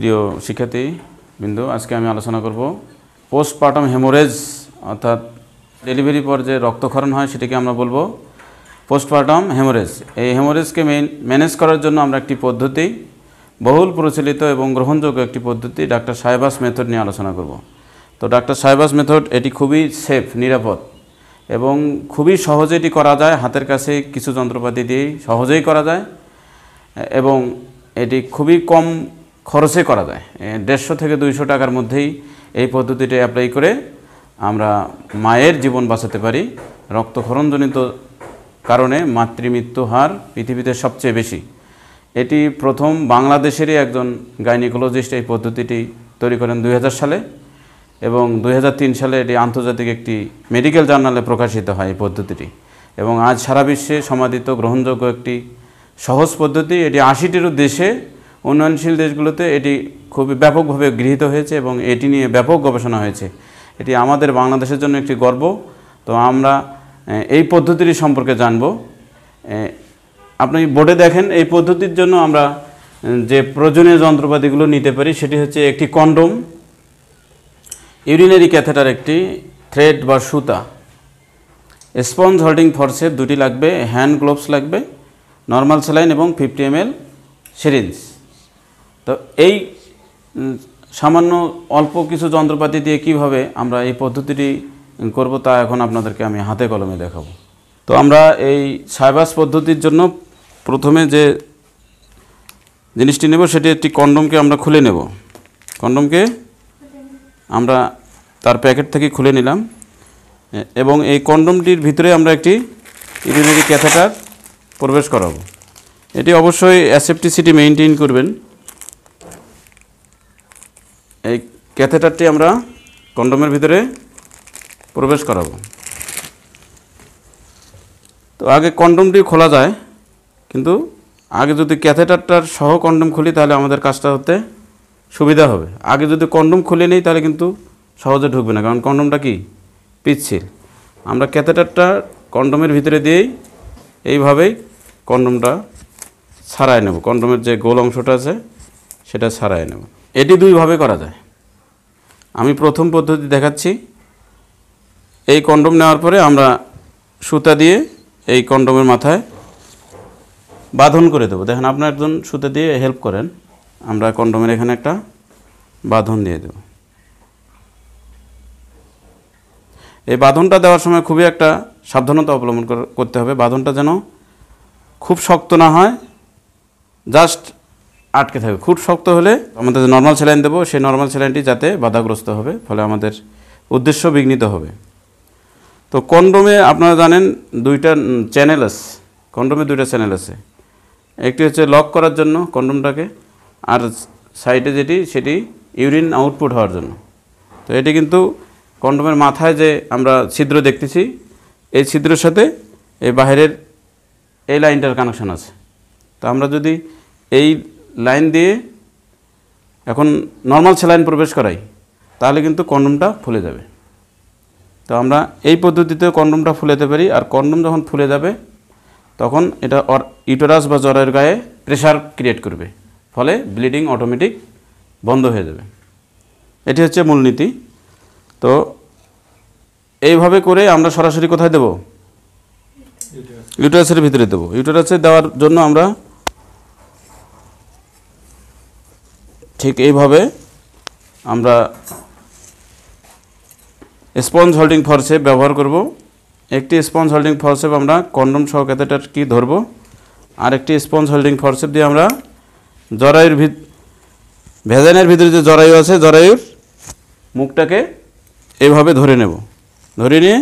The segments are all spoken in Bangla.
প্রিয় শিক্ষার্থী বিন্দু, আজকে আমি আলোচনা করব পোস্টপার্টাম হেমোরেজ, অর্থাৎ ডেলিভারি পর যে রক্তক্ষরণ হয় সেটাকে আমরা বলবো পোস্টপার্টাম হেমোরেজ। এই হেমোরেজকে ম্যানেজ করার জন্য আমরা একটি পদ্ধতি, বহুল প্রচলিত এবং গ্রহণযোগ্য একটি পদ্ধতি, ডাক্তার সাহেবাস মেথড নিয়ে আলোচনা করব। তো ডাক্তার সাহেবাস মেথড এটি খুবই সেফ, নিরাপদ এবং খুবই সহজে এটি করা যায়। হাতের কাছে কিছু যন্ত্রপাতি দিয়েই সহজেই করা যায় এবং এটি খুবই কম খরচে করা যায়। 150 থেকে 200 টাকার মধ্যেই এই পদ্ধতিটি অ্যাপ্লাই করে আমরা মায়ের জীবন বাঁচাতে পারি। রক্তক্ষরণজনিত কারণে মাতৃমৃত্যু হার পৃথিবীতে সবচেয়ে বেশি। এটি প্রথম বাংলাদেশেরই একজন গাইনিকোলজিস্ট এই পদ্ধতিটি তৈরি করেন 2000 সালে এবং 2003 সালে এটি আন্তর্জাতিক একটি মেডিকেল জার্নালে প্রকাশিত হয় এই পদ্ধতিটি, এবং আজ সারা বিশ্বে সমাদিত গ্রহণযোগ্য একটি সহজ পদ্ধতি। এটি 80টিরও দেশে, উন্নয়নশীল দেশগুলোতে এটি খুবই ব্যাপকভাবে গৃহীত হয়েছে এবং এটি নিয়ে ব্যাপক গবেষণা হয়েছে। এটি আমাদের বাংলাদেশের জন্য একটি গর্ব। তো আমরা এই পদ্ধতিটি সম্পর্কে জানব। আপনি বোর্ডে দেখেন, এই পদ্ধতির জন্য আমরা যে প্রয়োজনীয় যন্ত্রপাতিগুলো নিতে পারি সেটি হচ্ছে একটি কন্ডোম, ইউরিনারি ক্যাথেটার একটি, থ্রেড বা সুতা, স্পঞ্জ হোল্ডিং ফরসেপ 2টি লাগবে, হ্যান্ড গ্লোভস লাগবে, নর্মাল স্যালাইন এবং 50 ml সিরিঞ্জ। তো এই সামান্য অল্প কিছু যন্ত্রপাতি দিয়ে কিভাবে আমরা এই পদ্ধতিটি করব তা এখন আপনাদেরকে আমি হাতে কলমে দেখাবো। তো আমরা এই সাহেবাস পদ্ধতির জন্য প্রথমে যে জিনিসটি নেব সেটি একটি কন্ডোমকে আমরা খুলে নেব। কন্ডোমকে আমরা তার প্যাকেট থেকে খুলে নিলাম এবং এই কন্ডোমটির ভিতরে আমরা একটি ইউরিনারি ক্যাথেটার প্রবেশ করাবো। এটি অবশ্যই অ্যাসেপ্টিসিটি মেইনটেইন করবেন। এই ক্যাথেটারটি আমরা কন্ডোমের ভিতরে প্রবেশ করাবো। তো আগে কন্ডোমটি খোলা যায়, কিন্তু আগে যদি ক্যাথেটারটার সহ কন্ডোম খুলি তাহলে আমাদের কাজটা হতে সুবিধা হবে। আগে যদি কন্ডোম খুলে নেই তাহলে কিন্তু সহজে ঢুকবে না, কারণ কন্ডোমটা কি পিচ্ছিল। আমরা ক্যাথেটারটা কন্ডোমের ভিতরে দিয়েই এইভাবেই কন্ডোমটা ছাড়াই নেব। কন্ডোমের যে গোল অংশটা আছে সেটা ছাড়াই নেব। এটি দুইভাবে করা যায়। আমি প্রথম পদ্ধতি দেখাচ্ছি। এই কন্ডোম নেওয়ার পরে আমরা সুতা দিয়ে এই কন্ডোমের মাথায় বাঁধন করে দেবো। দেখেন, আপনার একজন সুতা দিয়ে হেল্প করেন। আমরা কন্ডোমের এখানে একটা বাঁধন দিয়ে দেব। এই বাঁধনটা দেওয়ার সময় খুবই একটা সাবধানতা অবলম্বন করতে হবে। বাঁধনটা যেন খুব শক্ত না হয়, জাস্ট আটকে থাকবে। খুব শক্ত হলে আমাদের যে নর্মাল স্যালাইন দেবো সেই নর্মাল স্যালাইনটি যাতে বাধাগ্রস্ত হবে, ফলে আমাদের উদ্দেশ্য বিঘ্নিত হবে। তো কন্ডোমে আপনারা জানেন 2টা চ্যানেল আছে। কন্ডোমে 2টা চ্যানেল আছে। একটি হচ্ছে লক করার জন্য কন্ডোমটাকে, আর সাইডে সেটি ইউরিন আউটপুট হওয়ার জন্য। তো এটি কিন্তু কন্ডোমের মাথায় যে আমরা ছিদ্র দেখতেছি, এই ছিদ্রের সাথে এই বাহিরের এই লাইনটার কানেকশন আছে। তো আমরা যদি এই লাইন দিয়ে এখন নর্মাল স্যালাইন প্রবেশ করাই তাহলে কিন্তু কন্ডোমটা ফুলে যাবে। তো আমরা এই পদ্ধতিতে কন্ডোমটা ফুলাতে পারি। আর কন্ডোম যখন ফুলে যাবে তখন এটা ইউটেরাস বা জরায়ুর গায়ে প্রেশার ক্রিয়েট করবে, ফলে ব্লিডিং অটোমেটিক বন্ধ হয়ে যাবে। এটি হচ্ছে মূলনীতি। তো এইভাবে করে আমরা সরাসরি কোথায় দেব? ইউটেরাসের ভিতরে দেব। ইউটেরাসে দেওয়ার জন্য আমরা ঠিক এইভাবে আমরা স্পঞ্জ হোল্ডিং ফরসেপ ব্যবহার করব। একটি স্পঞ্জ হোল্ডিং ফরসেপ আমরা কন্ডোম সহ ক্যাথেটার কি ধরব, আর একটি স্পঞ্জ হোল্ডিং ফরসেপ দিয়ে আমরা জরায়ুর ভেজানের ভিতরে যে জরায়ু আছে জরায়ুর মুখটাকে এইভাবে ধরে নেব। ধরে নিয়ে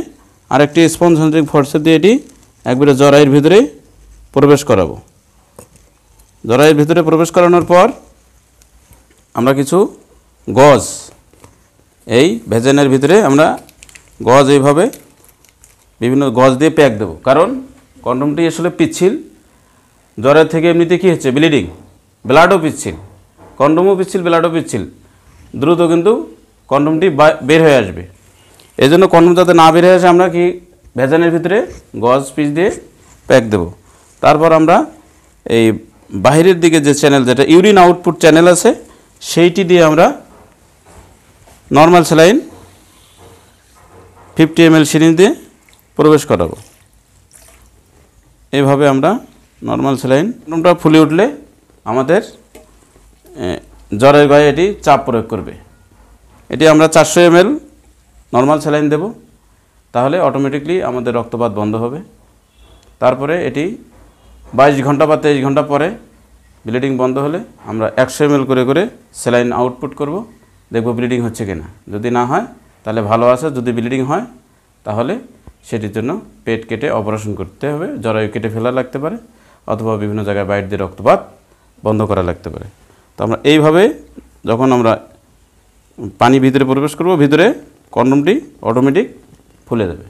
আরেকটি স্পঞ্জ হোল্ডিং ফরসেপ দিয়ে এটি একবারে জরায়ুর ভিতরে প্রবেশ করাবো। জরায়ুর ভিতরে প্রবেশ করানোর পর আমরা কিছু গজ এই ভেজানের ভিতরে আমরা গজ এইভাবে বিভিন্ন গজ দিয়ে প্যাক দেবো, কারণ কন্ডোমটি আসলে পিচ্ছিল। জ্বরের থেকে এমনিতে কী হচ্ছে? ব্লিডিং, ব্লাডও পিচ্ছিল। কন্ডোমও পিচ্ছিল, ব্লাডও পিচ্ছিল। দ্রুত কিন্তু কন্ডোমটি বের হয়ে আসবে। এই জন্য কন্ডোম যাতে না বের হয়ে আসে আমরা কি ভেজানের ভিতরে গজ পিস দিয়ে প্যাক দেব। তারপর আমরা এই বাহিরের দিকে যে চ্যানেল, যেটা ইউরিন আউটপুট চ্যানেল আছে, সেইটি দিয়ে আমরা নর্মাল স্যালাইন 50 ml সিরিঞ্জ দিয়ে প্রবেশ করাবো। এইভাবে আমরা নর্মাল স্যালাইন কন্ডমটা ফুলে উঠলে আমাদের জ্বরের গায়ে এটি চাপ প্রয়োগ করবে। এটি আমরা 400 ml নর্মাল স্যালাইন দেব, তাহলে অটোমেটিকলি আমাদের রক্তপাত বন্ধ হবে। তারপরে এটি 22 ঘন্টা বা 23 ঘন্টা পরে ব্লিডিং বন্ধ হলে আমরা 100 ml করে করে স্যালাইন আউটপুট করব, দেখব ব্লিডিং হচ্ছে কিনা। যদি না হয় তাহলে ভালো আছে, যদি ব্লিডিং হয় তাহলে সেটির জন্য পেট কেটে অপারেশন করতে হবে, জরায়ু কেটে ফেলা লাগতে পারে, অথবা বিভিন্ন জায়গায় বাইরে দিয়ে রক্তপাত বন্ধ করা লাগতে পারে। তো আমরা এইভাবে যখন আমরা পানি ভিতরে প্রবেশ করব, ভিতরে কন্ডমটি অটোমেটিক ফুলে যাবে।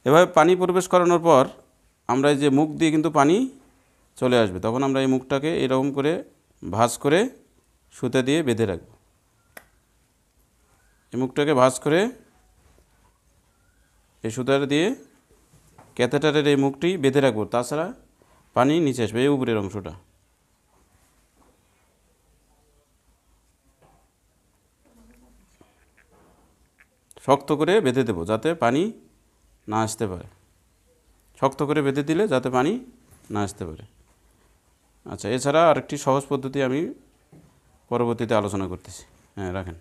এভাবে পানি প্রবেশ করানোর পর আমরা এই যে মুখ দিয়ে কিন্তু পানি চলে আসবে, তখন আমরা এই মুখটাকে এরকম করে ভাঁজ করে সুতা দিয়ে বেঁধে রাখব। এই মুখটাকে ভাঁজ করে এই সুতাটা দিয়ে ক্যাথেটারের এই মুখটি বেঁধে রাখবো, তাছাড়া পানি নিচে আসবে এই উপরের অংশটা। শক্ত করে বেঁধে দেবো যাতে পানি না আসতে পারে, শক্ত করে বেঁধে দিলে যাতে পানি না আসতে পারে। আচ্ছা, এছাড়া আরেকটি সহজ পদ্ধতি আমি পরবর্তীতে আলোচনা করতেছি। হ্যাঁ, রাখেন।